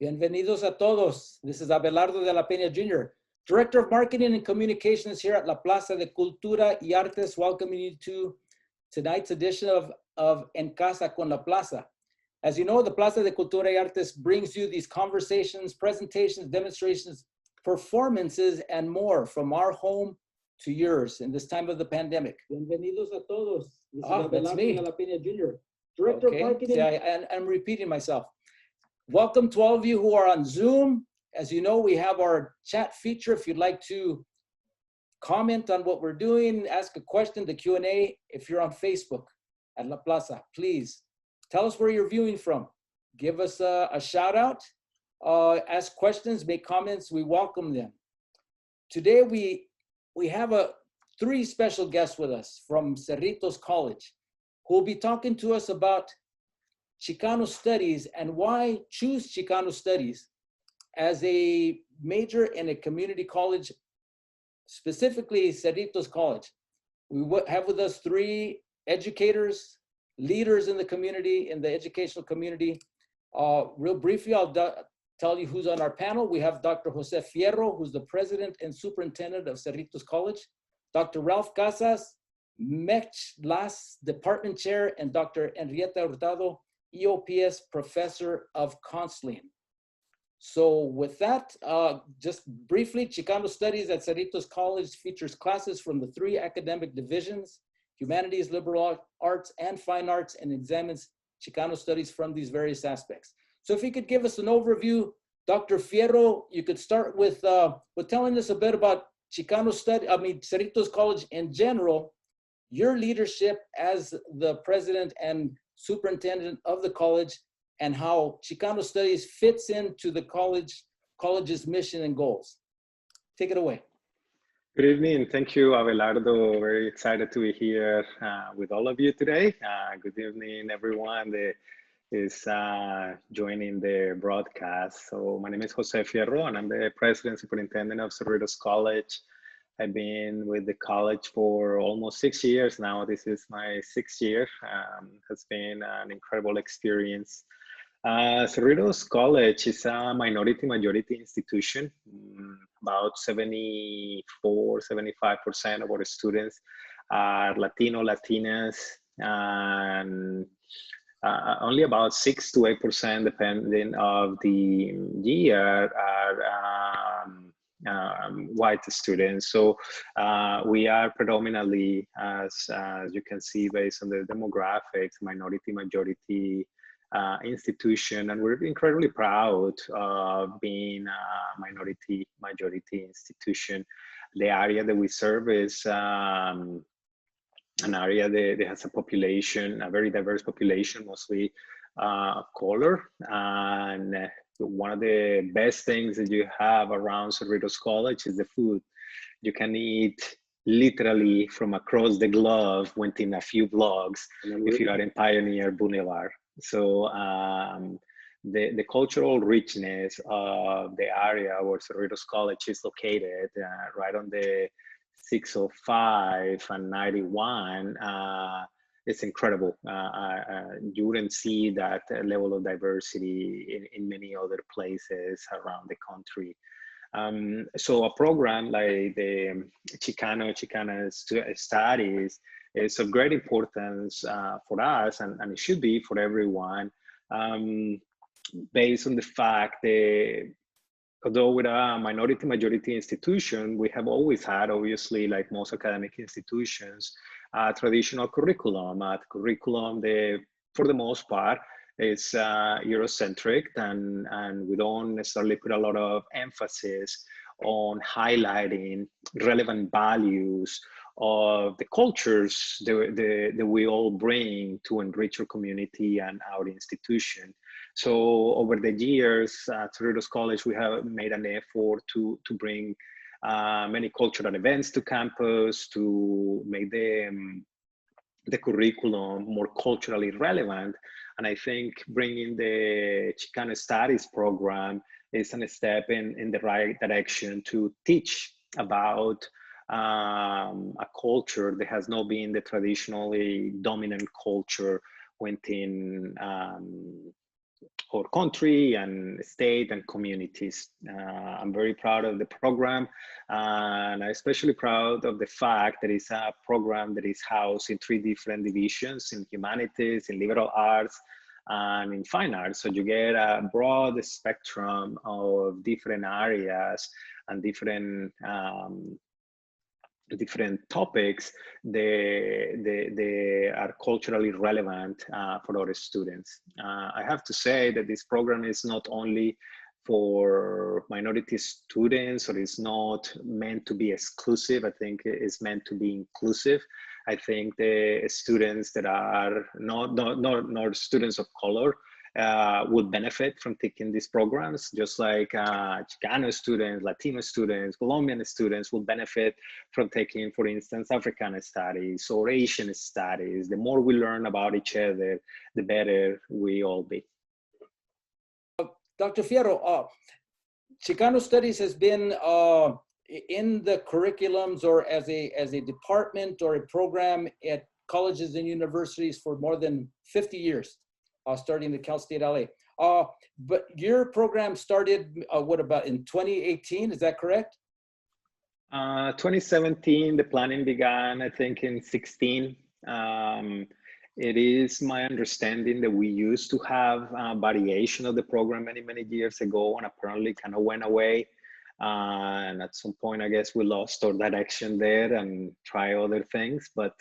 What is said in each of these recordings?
Bienvenidos a todos. This is Abelardo de la Peña Jr., Director of Marketing and Communications here at La Plaza de Cultura y Artes, welcoming you to tonight's edition of En Casa con La Plaza. As you know, the Plaza de Cultura y Artes brings you these conversations, presentations, demonstrations, performances, and more from our home to yours in this time of the pandemic. Bienvenidos a todos. This is Abelardo de la Peña Jr., Director of Marketing. See, I'm repeating myself. Welcome to all of you who are on Zoom. As you know, we have our chat feature. If you'd like to comment on what we're doing, ask a question, the Q&A. If you're on Facebook at La Plaza, please tell us where you're viewing from. Give us a shout out, ask questions, make comments. We welcome them. Today, we have three special guests with us from Cerritos College who will be talking to us about Chicano Studies and why choose Chicano Studies as a major in a community college, specifically Cerritos College. We have with us three educators, leaders in the community, in the educational community. Real briefly, I'll tell you who's on our panel. We have Dr. Jos Fierro, who's the president and superintendent of Cerritos College, Dr. Ralph Casas, MeChLaS department chair, and Dr. Henrietta Hurtado, EOPS professor of counseling. So with that, just briefly, Chicano Studies at Cerritos College features classes from the three academic divisions, humanities, liberal arts, and fine arts, and examines Chicano Studies from these various aspects. So if you could give us an overview, Dr. Fierro, you could start with telling us a bit about Cerritos College in general, your leadership as the president and superintendent of the college, and how Chicano Studies fits into the college's mission and goals. Take it away. Good evening. Thank you, Abelardo. Very excited to be here with all of you today. Good evening, everyone that is joining the broadcast. So my name is Jos Fierro, and I'm the president and superintendent of Cerritos College. I've been with the college for almost 6 years now. This is my 6th year. Has been an incredible experience. Cerritos College is a minority-majority institution. About 74–75% of our students are Latino, Latinas, and only about 6 to 8%, depending of the year, are white students. So we are predominantly, as you can see, based on the demographics, minority-majority institution, and we're incredibly proud of being a minority-majority institution. The area that we serve is an area that has a population, a very diverse population, mostly of color. And one of the best things that you have around Cerritos College is the food. You can eat literally from across the globe within a few blocks if you are in Pioneer Boulevard. So the cultural richness of the area where Cerritos College is located, right on the 605 and 91, it's incredible. You wouldn't see that level of diversity in many other places around the country. So a program like the Chicano Studies is of great importance for us, and it should be for everyone, based on the fact that although we're a minority-majority institution, we have always had, obviously, like most academic institutions, a traditional curriculum. A curriculum that, for the most part, is Eurocentric, and we don't necessarily put a lot of emphasis on highlighting relevant values of the cultures that we all bring to enrich our community and our institution. So over the years at Cerritos College, we have made an effort to bring many cultural events to campus, to make the curriculum more culturally relevant. And I think bringing the Chicano Studies program is a step in the right direction to teach about a culture that has not been the traditionally dominant culture within our country and state and communities. I'm very proud of the program, and I'm especially proud of the fact that it's a program that is housed in 3 different divisions: in humanities, in liberal arts, and in fine arts. So you get a broad spectrum of different areas and different topics they are culturally relevant for our students. I have to say that this program is not only for minority students, or it's not meant to be exclusive. I think it's meant to be inclusive. I think the students that are not students of color would benefit from taking these programs, just like Chicano students, Latino students, Colombian students will benefit from taking, for instance, African studies or Asian studies. The more we learn about each other, the better we all be. Dr. Fierro, Chicano Studies has been in the curriculums or as a department or a program at colleges and universities for more than 50 years. Starting at Cal State LA. But your program started, what about in 2018, is that correct? 2017, the planning began, I think in 16. It is my understanding that we used to have a variation of the program many years ago, and apparently kind of went away. And at some point, I guess we lost our direction there and try other things, but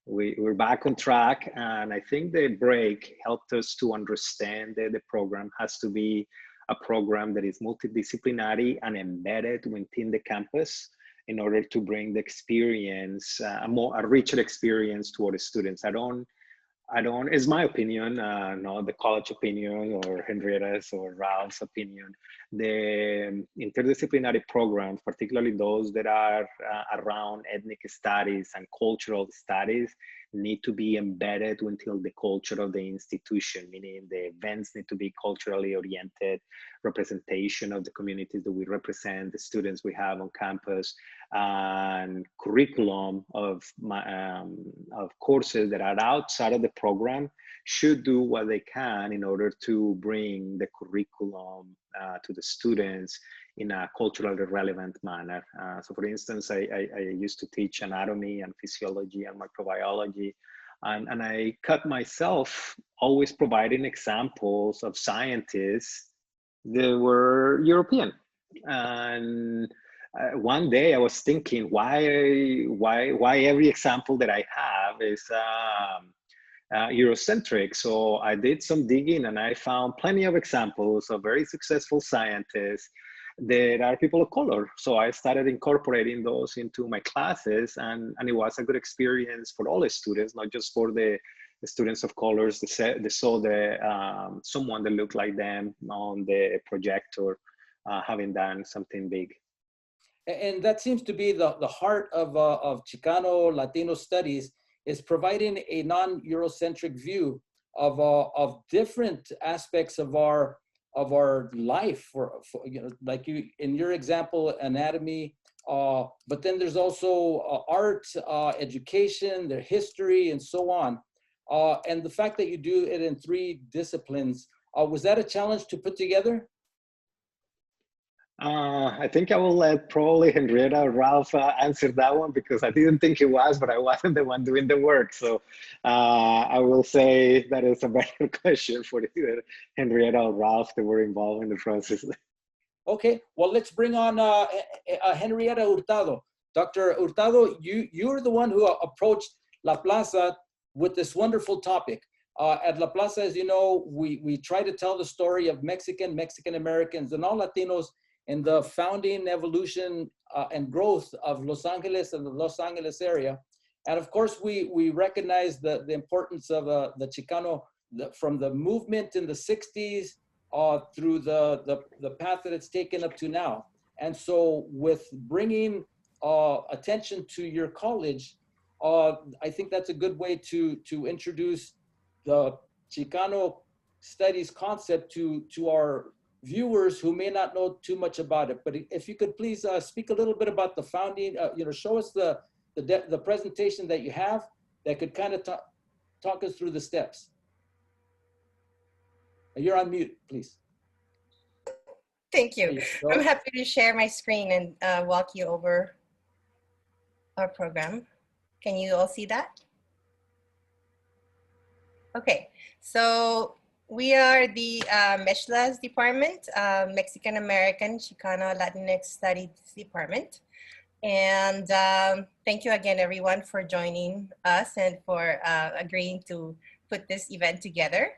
we're back on track, and I think the break helped us to understand that the program has to be a program that is multidisciplinary and embedded within the campus in order to bring the experience, a richer experience to our students. I don't, it's my opinion, not the college opinion or Henrietta's or Ralph's opinion. The interdisciplinary programs, particularly those that are around ethnic studies and cultural studies, need to be embedded within the culture of the institution, meaning the events need to be culturally oriented, representation of the communities that we represent, the students we have on campus, and curriculum of courses that are outside of the program should do what they can in order to bring the curriculum to the students in a culturally relevant manner. So for instance, I used to teach anatomy and physiology and microbiology, and I cut myself always providing examples of scientists that were European. And one day I was thinking, why every example that I have is Eurocentric. So I did some digging and I found plenty of examples of very successful scientists that are people of color. So I started incorporating those into my classes, and it was a good experience for all the students, not just for the students of colors. They saw someone that looked like them on the projector having done something big. And that seems to be the heart of Chicano Latino studies, is providing a non-Eurocentric view of different aspects of our life, for you know, like you in your example, anatomy, but then there's also art, education, their history, and so on. And the fact that you do it in 3 disciplines, was that a challenge to put together? I think I will let probably Henrietta or Ralph answer that one, because I didn't think it was, but I wasn't the one doing the work. So I will say that is a better question for either Henrietta or Ralph that were involved in the process. Okay, well, let's bring on Henrietta Hurtado. Dr. Hurtado, you're the one who approached La Plaza with this wonderful topic. At La Plaza, as you know, we try to tell the story of Mexican Americans, and all Latinos in the founding, evolution, and growth of Los Angeles and the Los Angeles area. And of course, we recognize the importance of the Chicano from the movement in the 60s through the path that it's taken up to now. And so with bringing attention to your college, I think that's a good way to introduce the Chicano Studies concept to our viewers who may not know too much about it. But if you could please speak a little bit about the founding, show us the presentation that you have that could kind of talk us through the steps. You're on mute, please. Thank you. I'm happy to share my screen and walk you over our program. Can you all see that? Okay, so we are the MeChLaS department, Mexican American Chicano Latinx Studies department. And thank you again, everyone, for joining us and for agreeing to put this event together.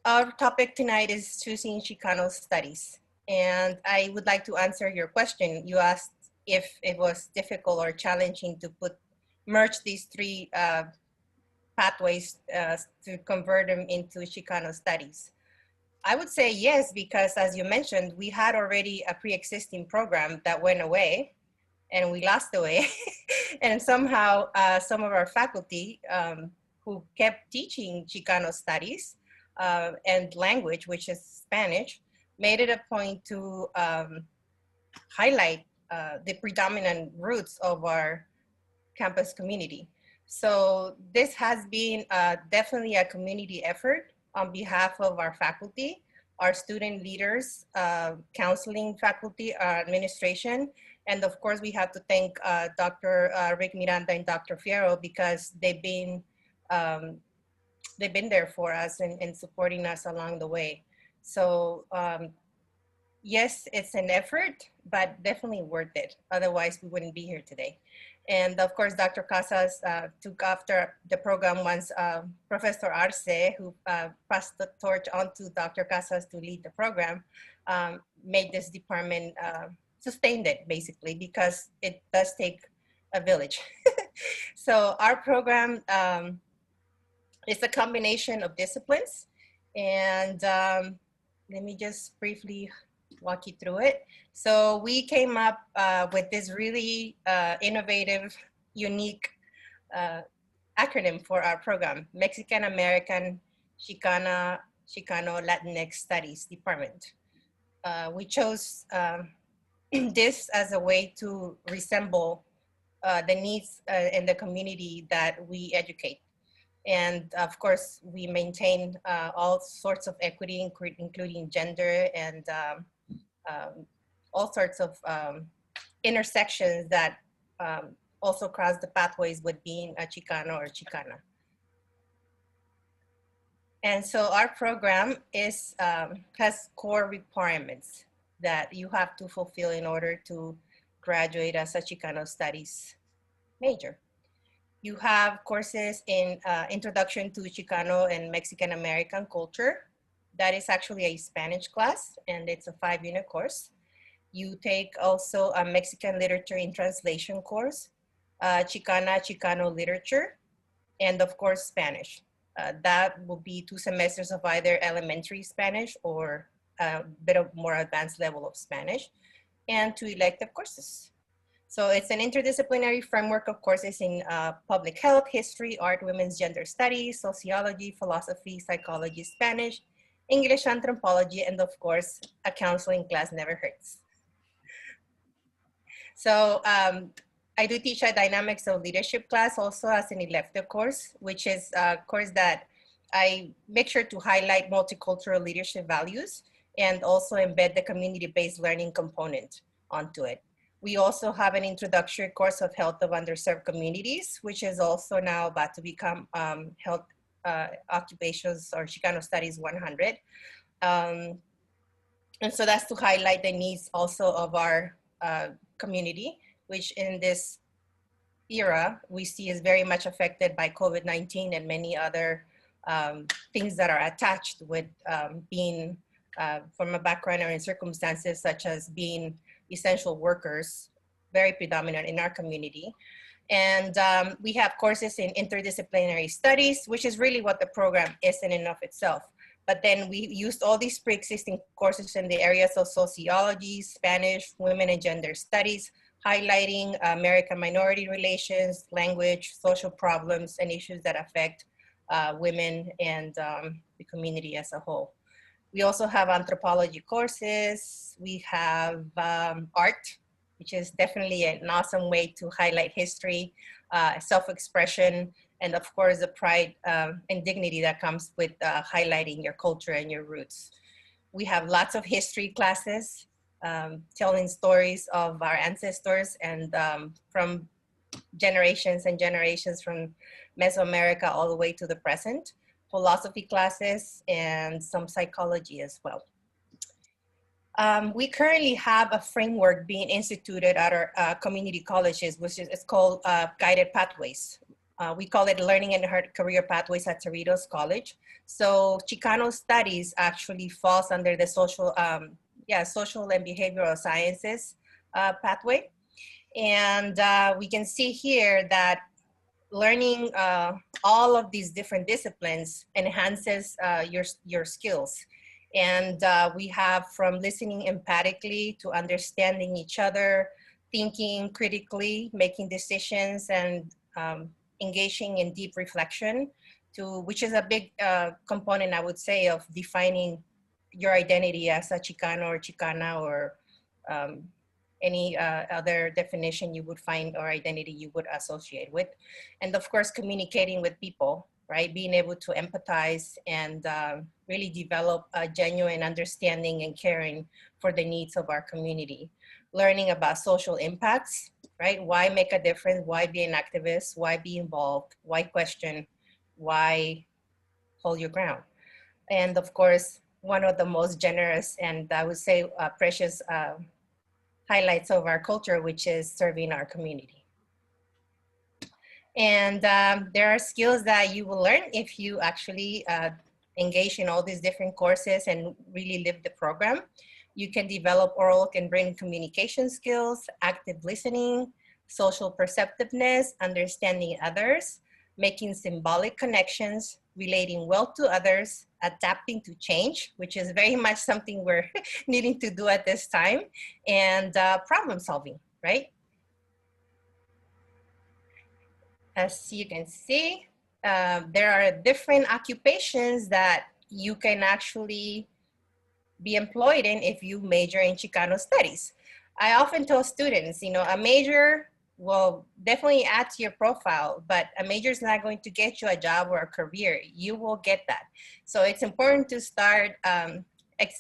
Our topic tonight is choosing Chicano studies. And I would like to answer your question. You asked if it was difficult or challenging to merge these three pathways to convert them into Chicano studies. I would say yes, because as you mentioned, we had already a pre-existing program that went away and we lost the way. And somehow some of our faculty who kept teaching Chicano studies and language, which is Spanish, made it a point to highlight the predominant roots of our campus community. So this has been definitely a community effort on behalf of our faculty, our student leaders, counseling faculty, administration, and of course we have to thank Dr. Rick Miranda and Dr. Fierro, because they've been there for us and supporting us along the way. So yes, it's an effort, but definitely worth it. Otherwise we wouldn't be here today. And of course, Dr. Casas took after the program once Professor Arce, who passed the torch on to Dr. Casas to lead the program, made this department, sustained it basically, because it does take a village. So our program is a combination of disciplines. And let me just briefly walk you through it. So we came up with this really innovative, unique acronym for our program, Mexican American Chicano Latinx Studies Department. We chose this as a way to resemble the needs in the community that we educate. And of course, we maintain all sorts of equity, including gender and all sorts of intersections that also cross the pathways with being a Chicano or Chicana. And so our program is, has core requirements that you have to fulfill in order to graduate as a Chicano Studies major. You have courses in Introduction to Chicano and Mexican American Culture. That is actually a Spanish class, and it's a 5-unit course. You take also a Mexican Literature in Translation course, Chicano Literature, and of course, Spanish. That will be 2 semesters of either elementary Spanish or a bit of more advanced level of Spanish, and 2 elective courses. So it's an interdisciplinary framework of courses in public health, history, art, women's gender studies, sociology, philosophy, psychology, Spanish, English, anthropology, and of course, a counseling class never hurts. So I do teach a dynamics of leadership class also as an elective course, which is a course that I make sure to highlight multicultural leadership values and also embed the community-based learning component onto it. We also have an introductory course of health of underserved communities, which is also now about to become health occupations or Chicano Studies 100. And so that's to highlight the needs also of our community, which in this era we see is very much affected by COVID-19 and many other things that are attached with being from a background or in circumstances such as being essential workers, very predominant in our community. And we have courses in interdisciplinary studies, which is really what the program is in and of itself. But then we used all these pre-existing courses in the areas of sociology, Spanish, women and gender studies, highlighting American minority relations, language, social problems, and issues that affect women and the community as a whole. We also have anthropology courses. We have art, which is definitely an awesome way to highlight history, self-expression, and of course the pride and dignity that comes with highlighting your culture and your roots. We have lots of history classes, telling stories of our ancestors and from generations and generations from Mesoamerica all the way to the present, philosophy classes, and some psychology as well. We currently have a framework being instituted at our community colleges, which is it's called Guided Pathways. We call it Learning and Career Pathways at Cerritos College. So Chicano Studies actually falls under the social and behavioral sciences pathway. And we can see here that learning all of these different disciplines enhances your skills. And we have from listening empathically to understanding each other, thinking critically, making decisions, and engaging in deep reflection, which is a big component, I would say, of defining your identity as a Chicano or Chicana, or any other definition you would find or identity you would associate with. And of course, communicating with people, right? Being able to empathize and really develop a genuine understanding and caring for the needs of our community. Learning about social impacts, right? Why make a difference? Why be an activist? Why be involved? Why question? Why hold your ground? And of course, one of the most generous and I would say precious highlights of our culture, which is serving our community. And there are skills that you will learn if you actually engage in all these different courses and really live the program. You can develop oral and written communication skills, active listening, social perceptiveness, understanding others, making symbolic connections, relating well to others, adapting to change, which is very much something we're needing to do at this time, and problem solving, right? As you can see, there are different occupations that you can actually be employed in if you major in Chicano Studies. I often tell students, you know, a major will definitely add to your profile, but a major is not going to get you a job or a career. You will get that. So it's important to start,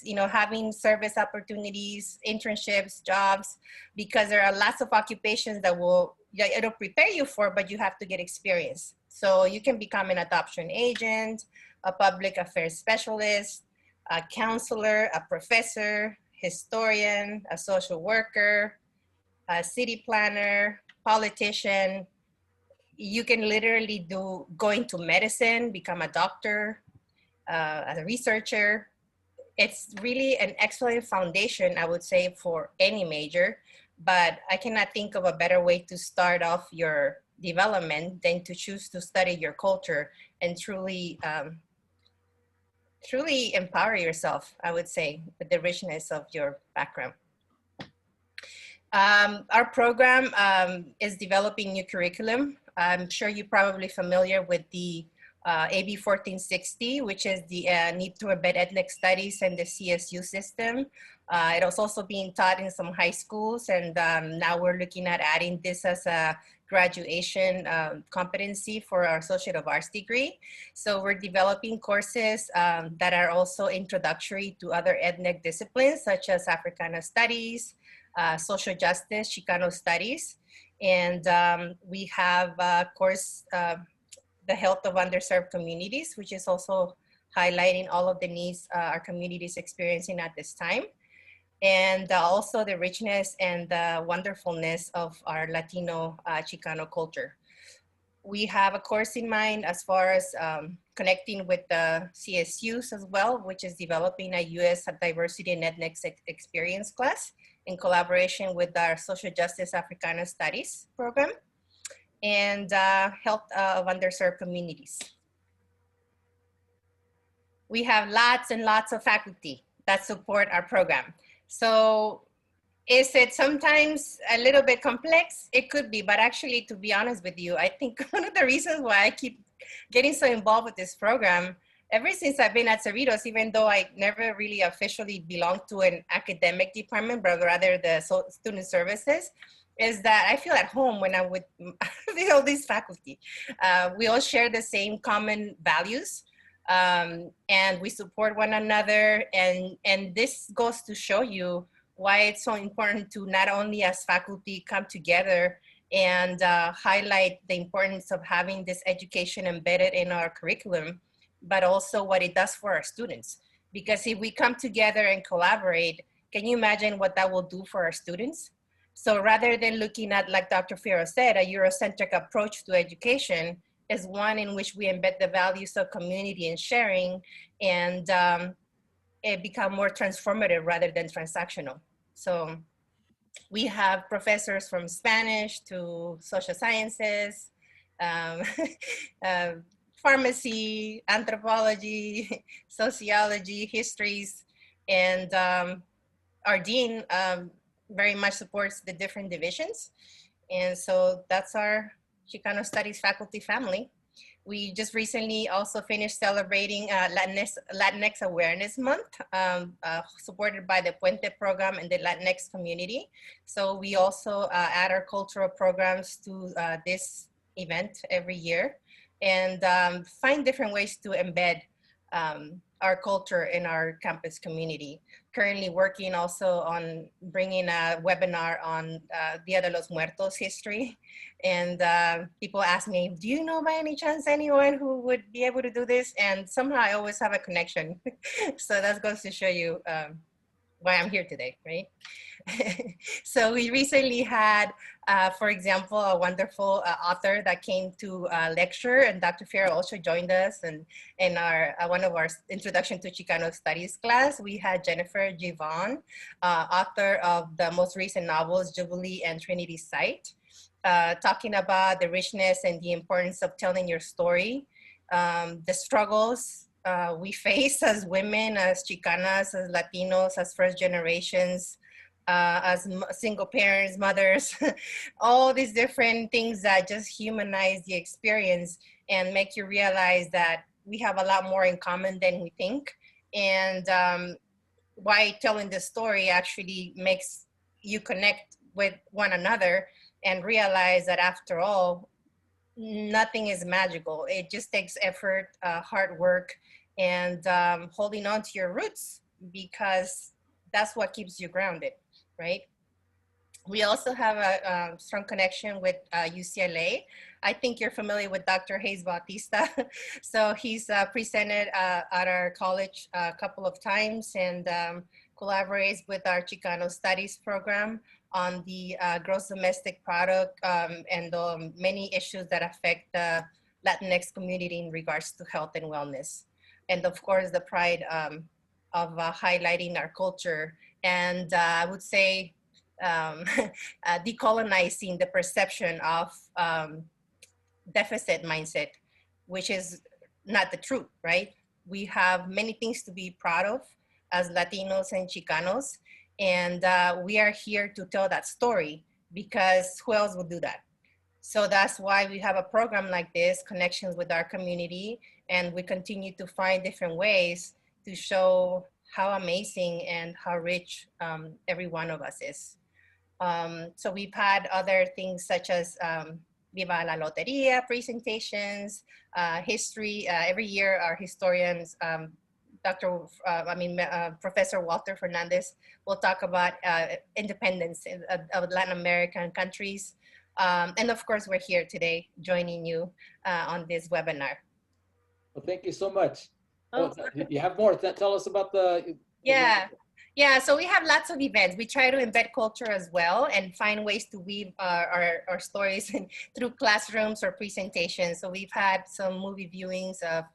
you know, having service opportunities, internships, jobs, because there are lots of occupations that it'll prepare you for, but you have to get experience. So you can become an adoption agent, a public affairs specialist, a counselor, a professor, historian, a social worker, a city planner, politician. You can literally go into medicine, become a doctor, a researcher. It's really an excellent foundation, I would say, for any major, but I cannot think of a better way to start off your development than to choose to study your culture and truly empower yourself, I would say, with the richness of your background. Our program is developing new curriculum. I'm sure you're probably familiar with the AB 1460, which is the Need to Embed Ethnic Studies and the CSU system. It was also being taught in some high schools, and now we're looking at adding this as a graduation competency for our Associate of Arts degree. So we're developing courses that are also introductory to other ethnic disciplines, such as Africana Studies, Social Justice, Chicano Studies, and we have a course, the Health of Underserved Communities, which is also highlighting all of the needs our community is experiencing at this time. And also the richness and the wonderfulness of our Latino Chicano culture. We have a course in mind as far as connecting with the CSUs as well, which is developing a U.S. Diversity and Ethnic Experience class in collaboration with our Social Justice Africana Studies program, and Health of Underserved Communities. We have lots and lots of faculty that support our program. So is it sometimes a little bit complex? It could be, but actually, to be honest with you, I think one of the reasons why I keep getting so involved with this program, ever since I've been at Cerritos, even though I never really officially belonged to an academic department, but rather the student services, is that I feel at home when I'm with all these faculty. We all share the same common values, and we support one another. And this goes to show you why it's so important to not only as faculty come together and highlight the importance of having this education embedded in our curriculum, but also what it does for our students. Because if we come together and collaborate, can you imagine what that will do for our students? So rather than looking at, like Dr. Fierro said, a Eurocentric approach to education is one in which we embed the values of community and sharing, and it become more transformative rather than transactional. So we have professors from Spanish to social sciences, pharmacy, anthropology, sociology, histories, and our dean very much supports the different divisions. And so that's our Chicano Studies faculty family. We just recently also finished celebrating Latinx Awareness Month, supported by the Puente program and the Latinx community. So we also add our cultural programs to this event every year, and find different ways to embed our culture in our campus community. Currently working also on bringing a webinar on Dia de los Muertos history. And people ask me, do you know by any chance anyone who would be able to do this? And somehow I always have a connection. So that goes to show you why I'm here today, right? So we recently had, for example, a wonderful author that came to lecture, and Dr. Fierro also joined us. And in our one of our Introduction to Chicano Studies class, we had Jennifer Givon, author of the most recent novels, Jubilee and Trinity Site, talking about the richness and the importance of telling your story, the struggles we face as women, as Chicanas, as Latinos, as first generations, as single parents, mothers, all these different things that just humanize the experience and make you realize that we have a lot more in common than we think. And why telling this story actually makes you connect with one another and realize that after all, nothing is magical. It just takes effort, hard work, and holding on to your roots, because that's what keeps you grounded, right? We also have a strong connection with UCLA. I think you're familiar with Dr. Hayes Bautista. So he's presented at our college a couple of times, and collaborates with our Chicano Studies program on the gross domestic product and the many issues that affect the Latinx community in regards to health and wellness. And of course, the pride of highlighting our culture, and I would say decolonizing the perception of deficit mindset, which is not the truth, right? We have many things to be proud of as Latinos and Chicanos, and we are here to tell that story, because who else would do that? So that's why we have a program like this, Connections with Our Community, and we continue to find different ways to show how amazing and how rich every one of us is. So we've had other things such as Viva la Loteria presentations, history. Every year our historians, Professor Walter Fernandez will talk about independence of Latin American countries. And of course, we're here today joining you on this webinar. Well, thank you so much. Oh, you have more. Tell us about the... Yeah, so we have lots of events. We try to embed culture as well and find ways to weave our stories through classrooms or presentations. So we've had some movie viewings of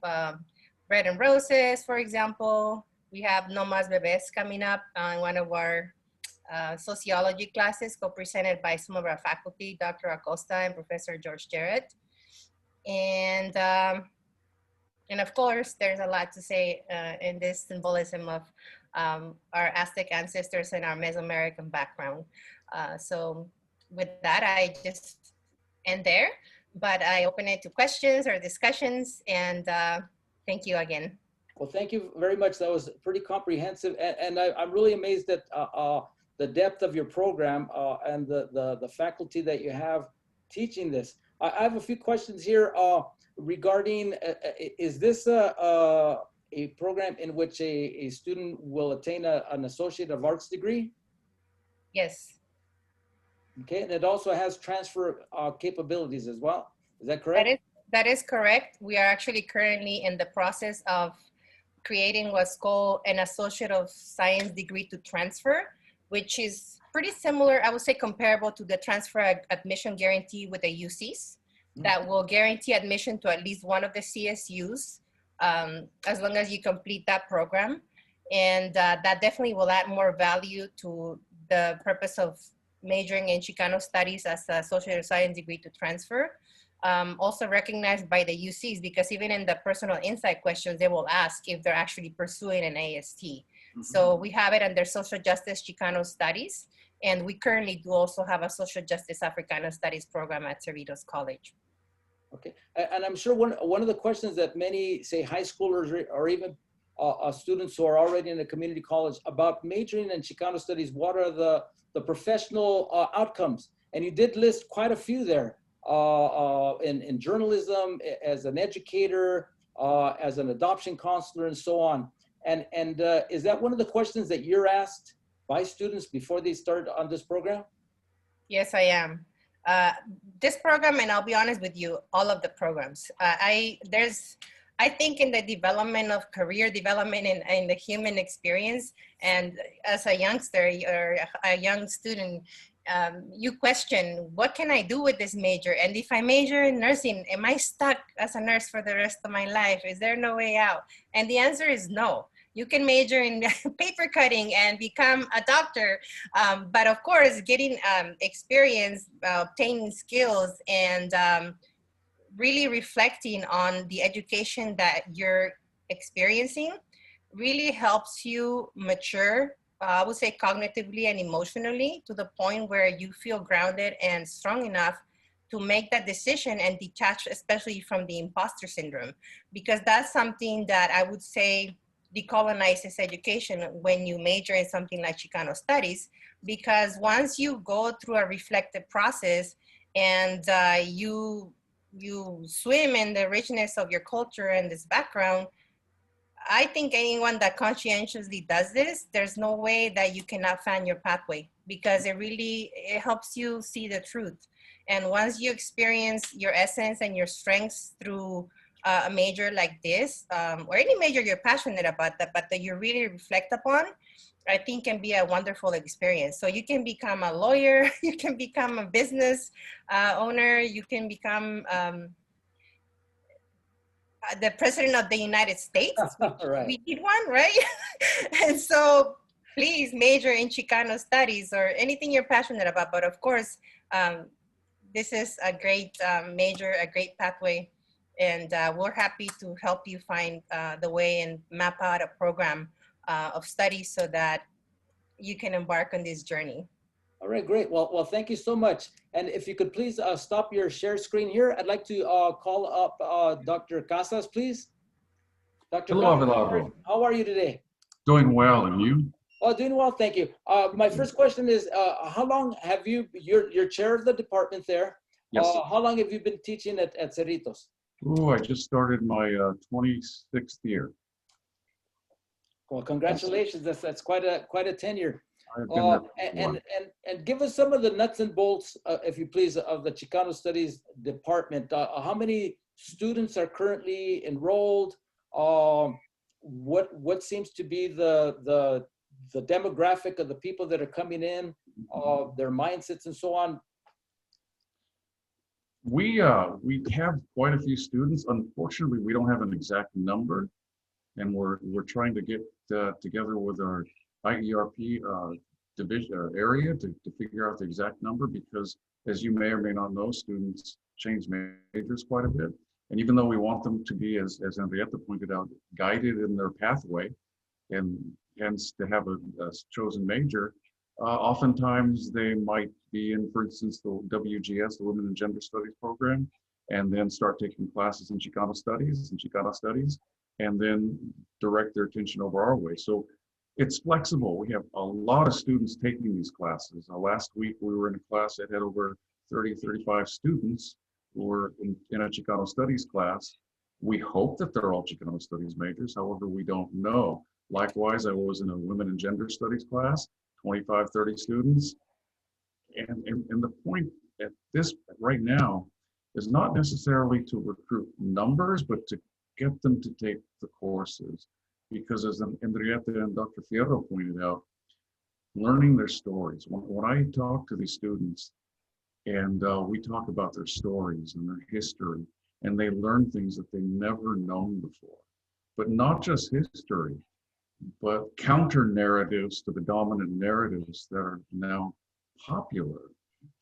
Bread and Roses, for example. We have No Más Bebés coming up on one of our sociology classes, co-presented by some of our faculty, Dr. Acosta and Professor George Jarrett. And of course, there's a lot to say in this symbolism of our Aztec ancestors and our Mesoamerican background. So with that, I just end there, but I open it to questions or discussions, and thank you again. Well, thank you very much. That was pretty comprehensive. And I'm really amazed that the depth of your program and the faculty that you have teaching this. I have a few questions here regarding, is this a program in which a student will attain an Associate of Arts degree? Yes. Okay, and it also has transfer capabilities as well. Is that correct? That is correct. We are actually currently in the process of creating what's called an Associate of Science degree to transfer, which is pretty similar, I would say comparable to the transfer admission guarantee with the UCs that will guarantee admission to at least one of the CSUs as long as you complete that program. And that definitely will add more value to the purpose of majoring in Chicano Studies as an Associate of Science degree to transfer. Also recognized by the UCs, because even in the personal insight questions, they will ask if they're actually pursuing an AST. So we have it under Social Justice Chicano Studies, and we currently do also have a Social Justice Africano Studies program at Cerritos College. Okay, and I'm sure one of the questions that many, say, high schoolers or even students who are already in a community college about majoring in Chicano Studies, what are the professional outcomes? And you did list quite a few there. In journalism, as an educator, as an adoption counselor, and so on. And is that one of the questions that you're asked by students before they start on this program? Yes, I am. This program, and I'll be honest with you, all of the programs. I think in the development of career development in the human experience, and as a youngster or a young student, you question, what can I do with this major? And if I major in nursing, am I stuck as a nurse for the rest of my life? Is there no way out? And the answer is no. You can major in paper cutting and become a doctor. But of course, getting experience, obtaining skills, and really reflecting on the education that you're experiencing really helps you mature, I would say cognitively and emotionally, to the point where you feel grounded and strong enough to make that decision and detach, especially from the imposter syndrome, because that's something that I would say decolonizes education when you major in something like Chicano Studies, because once you go through a reflective process and you swim in the richness of your culture and this background, I think anyone that conscientiously does this, there's no way that you cannot find your pathway, because it helps you see the truth. And once you experience your essence and your strengths through a major like this, or any major you're passionate about, but that you really reflect upon, I think can be a wonderful experience. So you can become a lawyer, you can become a business owner, you can become the President of the United States. Right. We need one, right? And so please major in Chicano Studies or anything you're passionate about. But of course, this is a great major, a great pathway. And we're happy to help you find the way and map out a program of study so that you can embark on this journey. All right, great. Well, thank you so much. And if you could please stop your share screen here, I'd like to call up Dr. Casas, please. Dr. Hello, Casas, Abelardo. how are you today? Doing well, and you? Oh, doing well, thank you. My first question is, how long have you're chair of the department there. Yes. How long have you been teaching at Cerritos? Oh, I just started my 26th year. Well, congratulations. That's quite a tenure. I've been there And give us some of the nuts and bolts, if you please, of the Chicano Studies department. How many students are currently enrolled? What seems to be the demographic of the people that are coming in, their mindsets and so on? We have quite a few students. Unfortunately, we don't have an exact number, and we're trying to get together with our IERP division area to figure out the exact number, because as you may or may not know, students change majors quite a bit. And even though we want them to be, as Henrietta pointed out, guided in their pathway, and hence to have a chosen major, oftentimes they might be in, for instance, the WGS, the Women and Gender Studies program, and then start taking classes in Chicano Studies, and then direct their attention over our way. So It's flexible. We have a lot of students taking these classes. Last week, we were in a class that had over 30, 35 students who were in a Chicano Studies class. We hope that they're all Chicano Studies majors. However, we don't know. Likewise, I was in a Women and Gender Studies class, 25, 30 students. And the point at this right now is not necessarily to recruit numbers, but to get them to take the courses. Because as Henrietta and Dr. Fierro pointed out, learning their stories. When I talk to these students and we talk about their stories and their history, and they learn things that they've never known before, but not just history, but counter narratives to the dominant narratives that are now popular.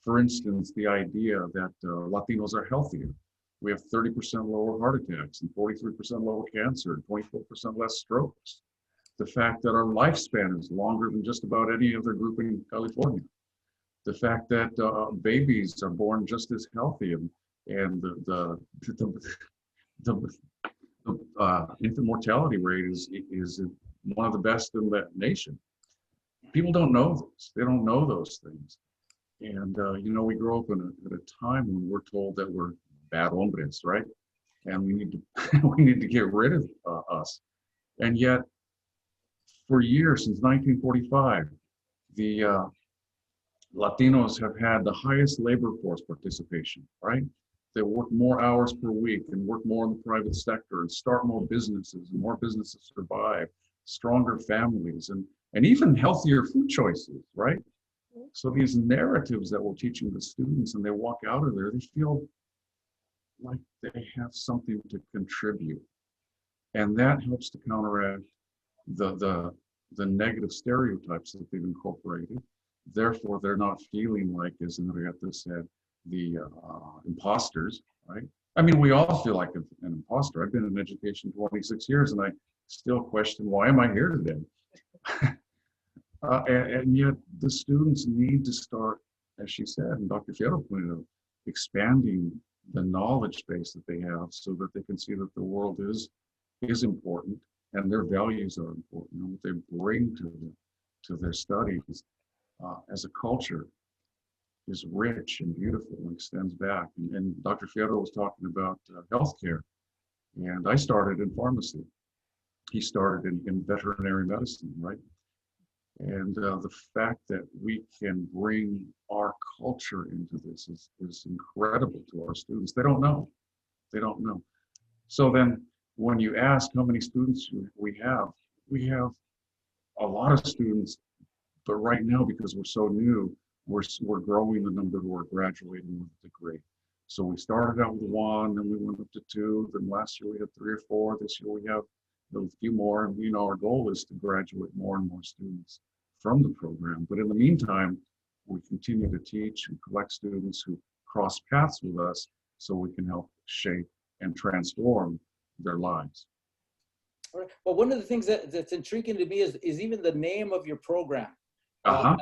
For instance, the idea that Latinos are healthier. We have 30% lower heart attacks and 43% lower cancer and 24% less strokes. The fact that our lifespan is longer than just about any other group in California. The fact that babies are born just as healthy and the infant mortality rate is one of the best in the nation. People don't know this. They don't know those things. And, you know, we grow up at a time when we're told that we're bad hombres, right? And we need to we need to get rid of us. And yet, for years, since 1945, the Latinos have had the highest labor force participation, right? They work more hours per week and work more in the private sector and start more businesses, and more businesses survive, stronger families, and even healthier food choices, right? So these narratives that we're teaching the students, and they walk out of there, they feel like they have something to contribute. And that helps to counteract the negative stereotypes that they've incorporated. Therefore, they're not feeling like, as Henrietta said, the imposters, right? I mean, we all feel like an imposter. I've been in education 26 years, and I still question, why am I here today? And yet the students need to start, as she said, and Dr. Fierro pointed out, expanding the knowledge base that they have so that they can see that the world is important and their values are important, and what they bring to their studies as a culture is rich and beautiful and extends back. And Dr. Fierro was talking about healthcare, and I started in pharmacy. He started in veterinary medicine, right? And the fact that we can bring our culture into this is incredible to our students. They don't know. They don't know. So then when you ask how many students we have a lot of students, but right now, because we're so new, we're growing the number who are graduating with a degree. So we started out with 1, then we went up to 2, then last year we had 3 or 4, this year we have a few more, and you know, our goal is to graduate more and more students from the program. But in the meantime, we continue to teach and collect students who cross paths with us so we can help shape and transform their lives. All right. Well, one of the things that's intriguing to me is even the name of your program. Uh-huh.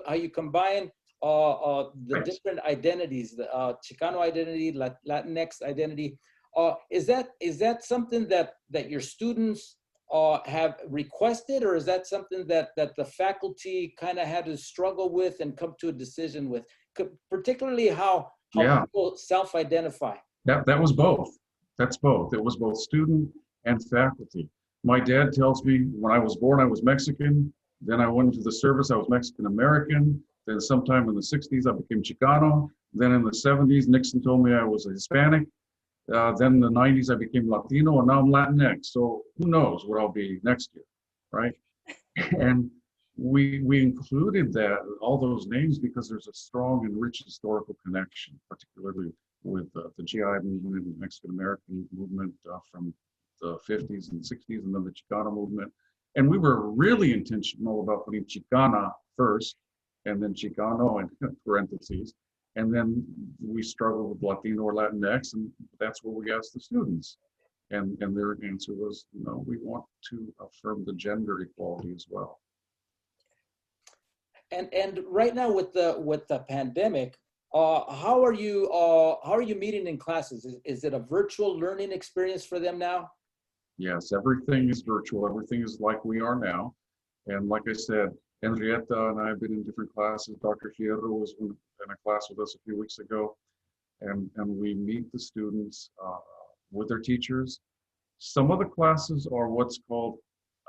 How you combine the Right. different identities, the Chicano identity, Latinx identity. Is that something that your students have requested, or is that something that the faculty kind of had to struggle with and come to a decision with? Particularly how people self-identify. That was both. That's both. It was both student and faculty. My dad tells me when I was born, I was Mexican. Then I went into the service, I was Mexican-American. Then sometime in the 60s, I became Chicano. Then in the 70s, Nixon told me I was a Hispanic. Then in the 90s, I became Latino, and now I'm Latinx. So who knows what I'll be next year, right? And we included all those names because there's a strong and rich historical connection, particularly with the GI movement and the Mexican-American movement from the 50s and 60s, and then the Chicano movement. And we were really intentional about putting Chicana first, and then Chicano in parentheses. And then we struggled with Latino or Latinx, and that's where we asked the students. And their answer was, no, we want to affirm the gender equality as well. And right now with the pandemic, how are you meeting in classes? Is it a virtual learning experience for them now? Yes, everything is virtual. Everything is like we are now. And like I said, Henrietta and I have been in different classes. Dr. Fierro was in a class with us a few weeks ago, and we meet the students with their teachers. Some of the classes are what's called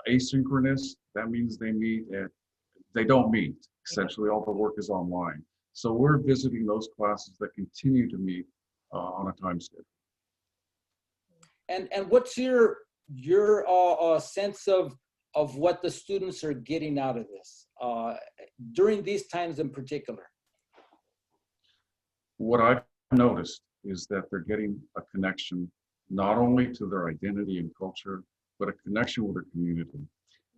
asynchronous. That means they don't meet. Essentially, all the work is online. So we're visiting those classes that continue to meet on a time schedule. And what's your sense of what the students are getting out of this during these times in particular? What I've noticed is that they're getting a connection not only to their identity and culture, but a connection with their community.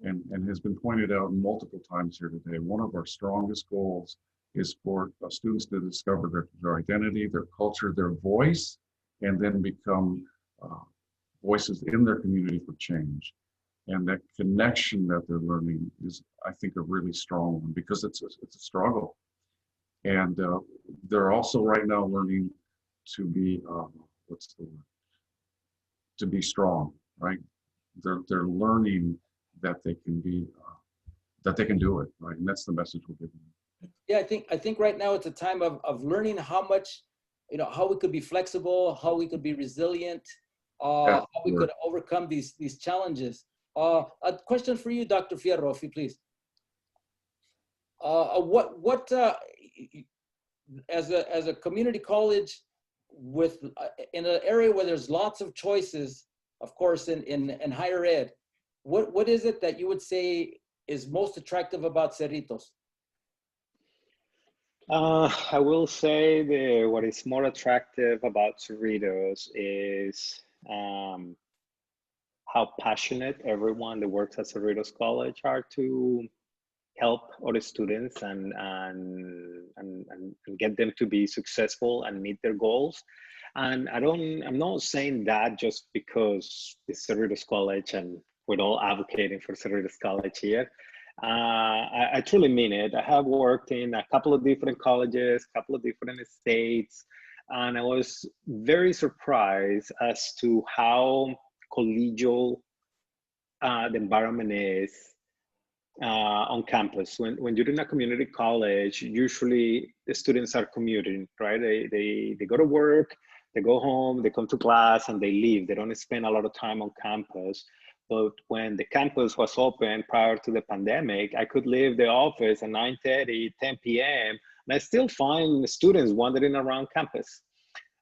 And has been pointed out multiple times here today, one of our strongest goals is for students to discover their identity, their culture, their voice, and then become voices in their community for change. And that connection that they're learning is, I think, a really strong one, because it's a struggle. And they're also right now learning to be, to be strong, right? They're learning that they can be, that they can do it, right? And that's the message we're giving them. Yeah, I think right now it's a time of learning how much, how we could be flexible, how we could be resilient, how we could overcome these challenges. A question for you, Dr. Fierro, if you please. As a community college with in an area where there's lots of choices, of course, in higher ed, what is it that you would say is most attractive about Cerritos? I will say what is more attractive about Cerritos is how passionate everyone that works at Cerritos College are to help other students and get them to be successful and meet their goals. And I'm not saying that just because it's Cerritos College and we're all advocating for Cerritos College here. I truly mean it. I have worked in a couple of different colleges, a couple of different states, and I was very surprised as to how collegial the environment is on campus. When you're in a community college, usually the students are commuting, right? They go to work, they go home, they come to class, and they leave. They don't spend a lot of time on campus. But when the campus was open prior to the pandemic, I could leave the office at 9:30, 10 p.m., and I still find students wandering around campus.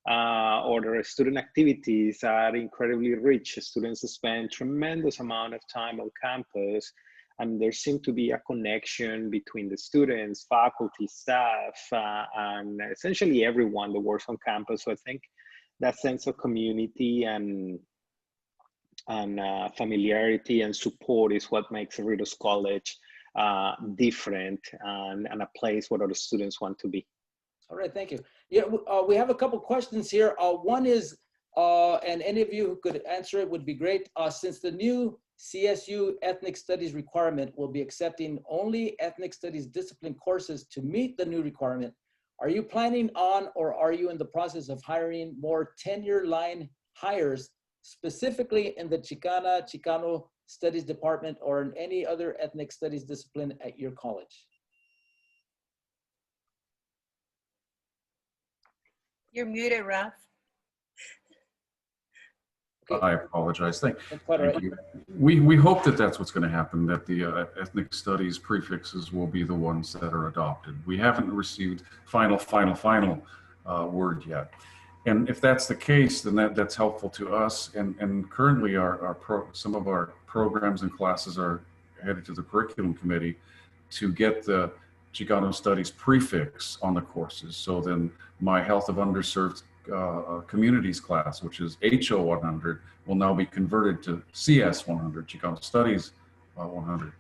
Or their student activities are incredibly rich. Students spend tremendous amount of time on campus, and there seems to be a connection between the students, faculty, staff, and essentially everyone that works on campus. So I think that sense of community and familiarity and support is what makes Cerritos College different and a place where other students want to be. All right, thank you. Yeah, we have a couple questions here. One is, and any of you who could answer it would be great. Since the new CSU Ethnic Studies requirement will be accepting only Ethnic Studies discipline courses to meet the new requirement, are you planning on, or are you in the process of hiring more tenure line hires, specifically in the Chicano Studies department or in any other ethnic studies discipline at your college? You're muted, Ralph. Okay. I apologize. Thank you. We hope that that's what's going to happen, that the ethnic studies prefixes will be the ones that are adopted. We haven't received final word yet. And if that's the case, then that's helpful to us. And currently some of our programs and classes are headed to the curriculum committee to get the Chicano Studies prefix on the courses. So then my Health of Underserved Communities class, which is HO 100, will now be converted to CS 100, Chicano Studies 100.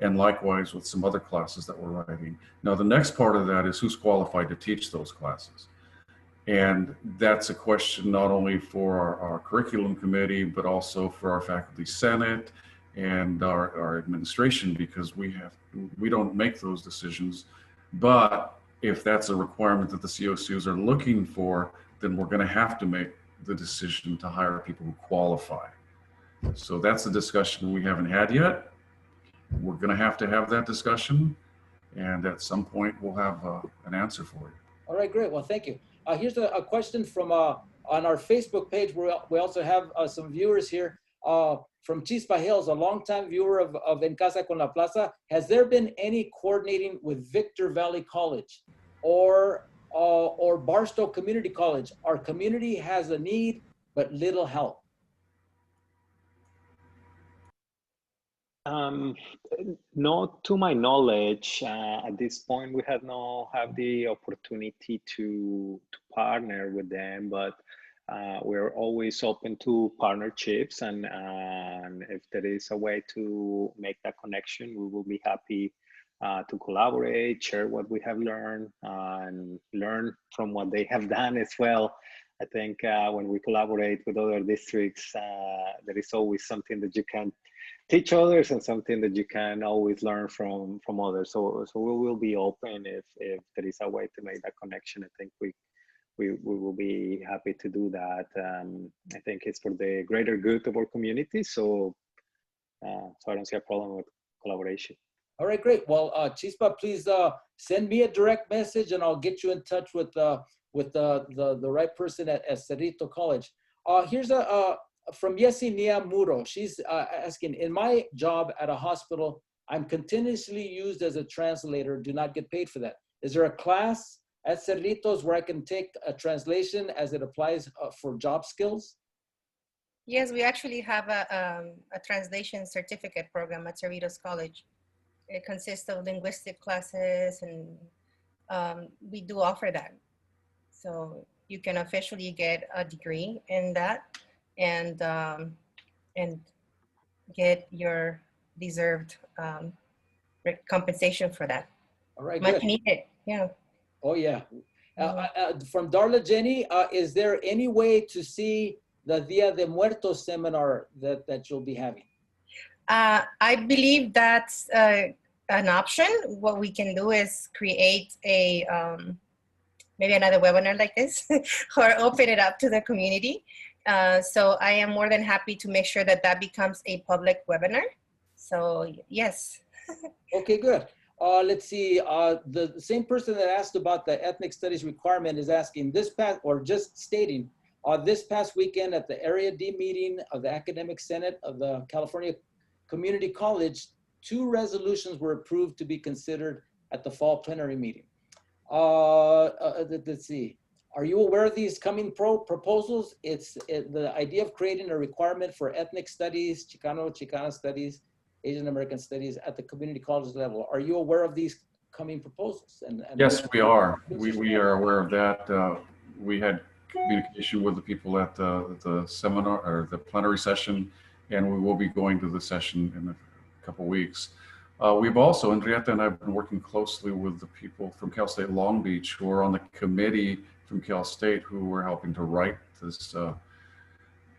And likewise with some other classes that we're writing. Now the next part of that is who's qualified to teach those classes. And that's a question not only for our curriculum committee, but also for our faculty senate and our administration, because we don't make those decisions. But if that's a requirement that the COCs are looking for, then we're going to have to make the decision to hire people who qualify. So that's a discussion we haven't had yet. we're going to have that discussion, and at some point we'll have an answer for you. All right, great. Well, thank you. Here's a question from on our Facebook page. We also have some viewers here from Chispa Hills, a longtime viewer of En Casa con la Plaza. Has there been any coordinating with Victor Valley College or Barstow Community College? Our community has a need, but little help. Not to my knowledge. At this point, we have not have the opportunity to partner with them, but we're always open to partnerships, and if there is a way to make that connection, we will be happy to collaborate, share what we have learned, and learn from what they have done as well. I think when we collaborate with other districts, there is always something that you can teach others and something that you can always learn from others. So we will be open if there is a way to make that connection. I think we will be happy to do that. I think it's for the greater good of our community. So I don't see a problem with collaboration. All right, great. Well, Chispa, please send me a direct message, and I'll get you in touch with the right person at Cerritos College. Here's from Yesinia Muro. She's asking, in my job at a hospital, I'm continuously used as a translator, do not get paid for that. Is there a class at Cerritos where I can take a translation as it applies for job skills? Yes, we actually have a translation certificate program at Cerritos College. It consists of linguistic classes, and we do offer that. So you can officially get a degree in that, and get your deserved compensation for that. All right, Much good. needed, yeah. Oh yeah. From Darla Jenny, is there any way to see the Dia de Muertos seminar that you'll be having? I believe that's an option. What we can do is create a maybe another webinar like this, or open it up to the community. So I am more than happy to make sure that becomes a public webinar. So yes. Okay, good. Let's see, the same person that asked about the ethnic studies requirement is asking this past weekend at the Area D meeting of the Academic Senate of the California Community College, 2 resolutions were approved to be considered at the fall plenary meeting. Let's see. Are you aware of these coming proposals? It's the idea of creating a requirement for ethnic studies, Chicana studies, Asian American studies at the community college level. Are you aware of these coming proposals? And yes, we are. We are aware of that. We had communication with the people at the seminar or the plenary session, and we will be going to the session in a couple weeks. We've also, Henrietta and I have been working closely with the people from Cal State Long Beach who are on the committee from Cal State who were helping to write this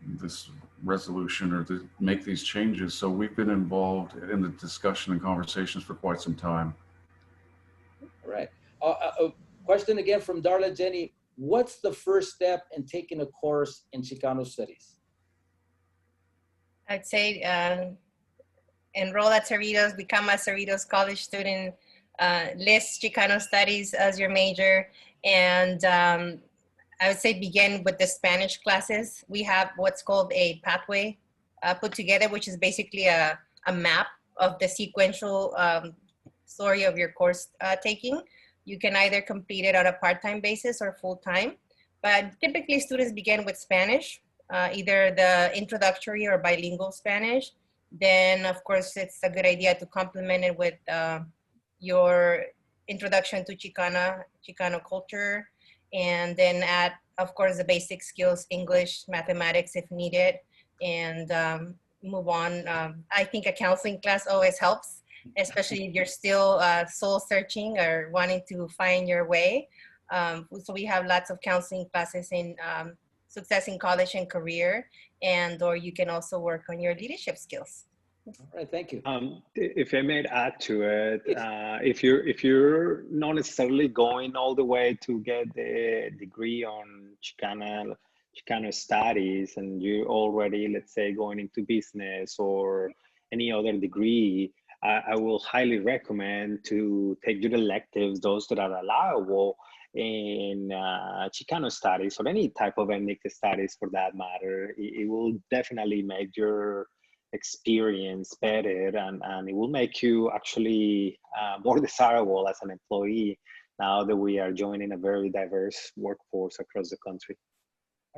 this resolution or to make these changes. So we've been involved in the discussion and conversations for quite some time. All right. A question again from Darla Jenny. What's the first step in taking a course in Chicano Studies? I'd say enroll at Cerritos, become a Cerritos College student, list Chicano Studies as your major, and I would say begin with the Spanish classes. We have what's called a pathway put together, which is basically a map of the sequential story of your course taking. You can either complete it on a part-time basis or full-time, but typically students begin with Spanish, either the introductory or bilingual Spanish. Then of course it's a good idea to complement it with your introduction to Chicano culture, and then add, of course, the basic skills, English, mathematics if needed, and move on. I think a counseling class always helps, especially if you're still soul searching or wanting to find your way. So we have lots of counseling classes in Success in College and Career, or you can also work on your leadership skills. All right, thank you. If I may add to it, if you're not necessarily going all the way to get the degree on Chicano studies, and you're already, let's say, going into business or any other degree, I will highly recommend to take your electives, those that are allowable in Chicano studies or any type of ethnic studies for that matter. It will definitely make your experience better, and it will make you actually more desirable as an employee now that we are joining a very diverse workforce across the country.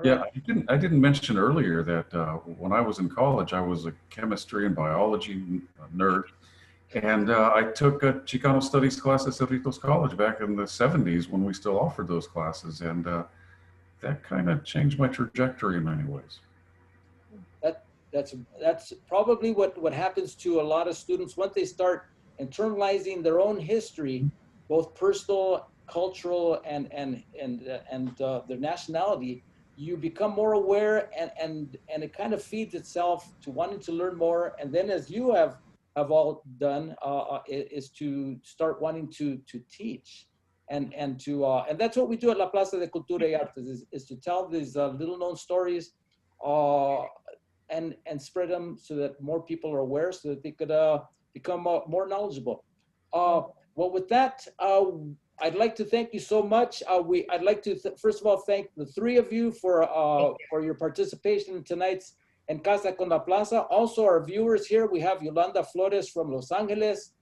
Yeah, I didn't mention earlier that when I was in college, I was a chemistry and biology nerd. And I took a Chicano Studies class at Cerritos College back in the 70s when we still offered those classes. And that kind of changed my trajectory in many ways. That's probably what happens to a lot of students once they start internalizing their own history, both personal, cultural, and their nationality. You become more aware, and it kind of feeds itself to wanting to learn more. And then, as you have all done, is to start wanting to teach, and that's what we do at La Plaza de Cultura y Artes, is to tell these little known stories, and spread them so that more people are aware, so that they could become more knowledgeable. Well, with that, I'd like to thank you so much. I'd like to first of all thank the three of you for your participation in tonight's En Casa con La Plaza. Also, our viewers here, we have Yolanda Flores from Los Angeles.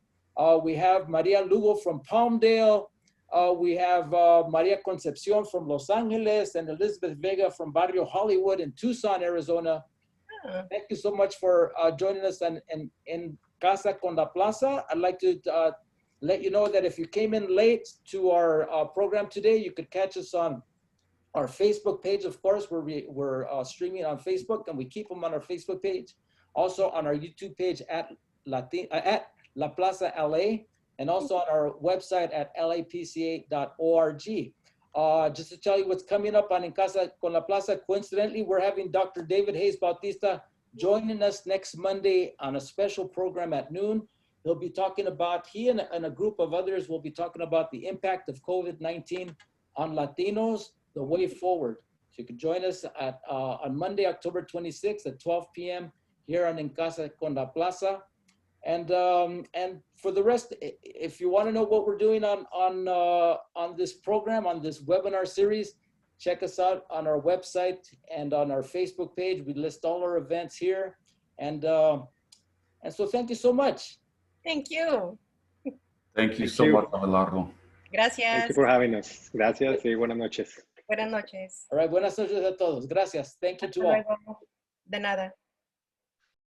We have Maria Lugo from Palmdale. We have Maria Concepcion from Los Angeles, and Elizabeth Vega from Barrio Hollywood in Tucson, Arizona. Thank you so much for joining us in Casa con La Plaza. I'd like to let you know that if you came in late to our program today, you could catch us on our Facebook page, of course, where we're streaming on Facebook, and we keep them on our Facebook page. Also on our YouTube page at La Plaza LA, and also on our website at lapca.org. Just to tell you what's coming up on En Casa con La Plaza, coincidentally, we're having Dr. David Hayes Bautista joining us next Monday on a special program at noon. He'll be talking about, he and a group of others will be talking about the impact of COVID-19 on Latinos, the way forward. So you can join us on Monday, October 26th at 12 p.m. here on En Casa con La Plaza. And for the rest, if you want to know what we're doing on this program, on this webinar series, check us out on our website and on our Facebook page. We list all our events here. And so thank you so much. Thank you. Thank you so much, Abelardo. Gracias. Thank you for having us. Gracias y buenas noches. Buenas noches. All right, buenas noches a todos. Gracias. Thank you to all. De nada.